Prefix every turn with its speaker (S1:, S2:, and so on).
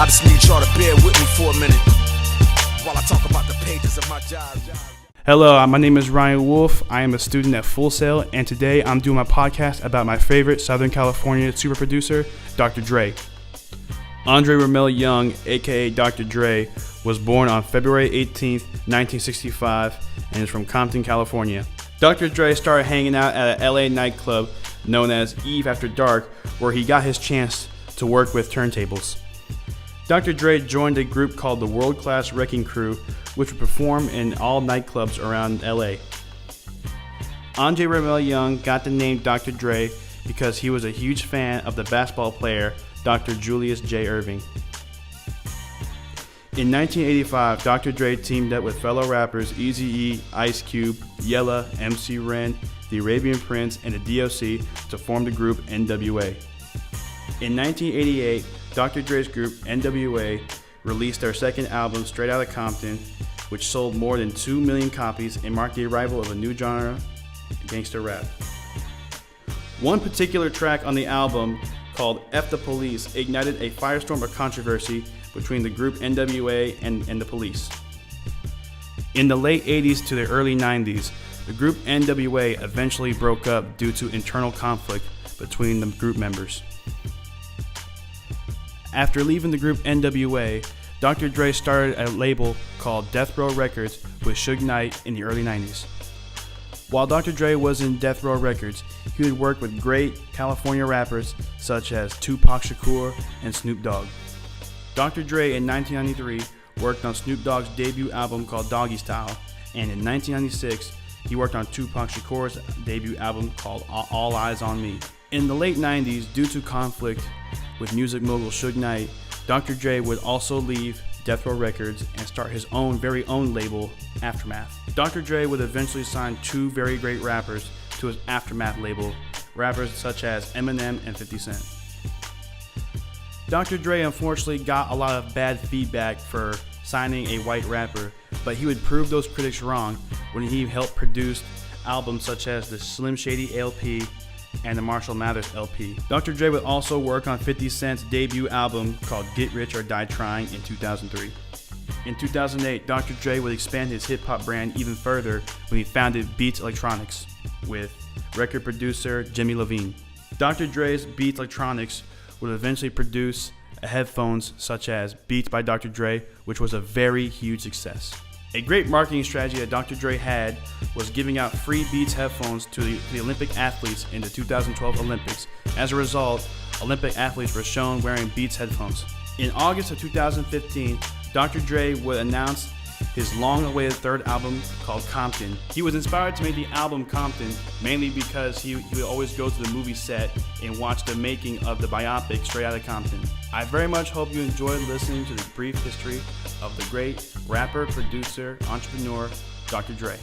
S1: I just need y'all to bear with me for a minute while I talk about the pages of my job.
S2: Hello, my name is Ryan Wolf. I am a student at Full Sail, and today I'm doing my podcast about my favorite Southern California super producer, Dr. Dre. Andre Romelle Young, aka Dr. Dre, was born on February 18th, 1965, and is from Compton, California. Dr. Dre started hanging out at a LA nightclub known as Eve After Dark, where he got his chance to work with turntables. Dr. Dre joined a group called the World Class Wrecking Crew, which would perform in all nightclubs around LA. Andre Romelle Young got the name Dr. Dre because he was a huge fan of the basketball player Dr. Julius J. Erving. In 1985, Dr. Dre teamed up with fellow rappers Eazy-E, Ice Cube, Yella, MC Ren, the Arabian Prince, and the DOC to form the group NWA. In 1988, Dr. Dre's group NWA released their second album, Straight Outta Compton, which sold more than 2 million copies and marked the arrival of a new genre, gangster rap. One particular track on the album, called F the Police, ignited a firestorm of controversy between the group NWA and the police. In the late 80s to the early 90s, the group NWA eventually broke up due to internal conflict between the group members. After leaving the group NWA, Dr. Dre started a label called Death Row Records with Suge Knight in the early 90s. While Dr. Dre was in Death Row Records, he would work with great California rappers such as Tupac Shakur and Snoop Dogg. Dr. Dre in 1993 worked on Snoop Dogg's debut album called Doggy Style, and in 1996 he worked on Tupac Shakur's debut album called All Eyes on Me. In the late 90s, due to conflict with music mogul Suge Knight, Dr. Dre would also leave Death Row Records and start his very own label, Aftermath. Dr. Dre would eventually sign two very great rappers to his Aftermath label, rappers such as Eminem and 50 Cent. Dr. Dre unfortunately got a lot of bad feedback for signing a white rapper, but he would prove those critics wrong when he helped produce albums such as the Slim Shady LP and the Marshall Mathers LP. Dr. Dre would also work on 50 Cent's debut album called Get Rich or Die Trying in 2003. In 2008, Dr. Dre would expand his hip-hop brand even further when he founded Beats Electronics with record producer Jimmy Levine. Dr. Dre's Beats Electronics would eventually produce headphones such as Beats by Dr. Dre, which was a very huge success. A great marketing strategy that Dr. Dre had was giving out free Beats headphones to the Olympic athletes in the 2012 Olympics. As a result, Olympic athletes were shown wearing Beats headphones. In August of 2015, Dr. Dre would announce his long-awaited third album called Compton. He was inspired to make the album Compton mainly because he would always go to the movie set and watch the making of the biopic Straight Outta Compton. I very much hope you enjoyed listening to the brief history of the great rapper, producer, entrepreneur, Dr. Dre.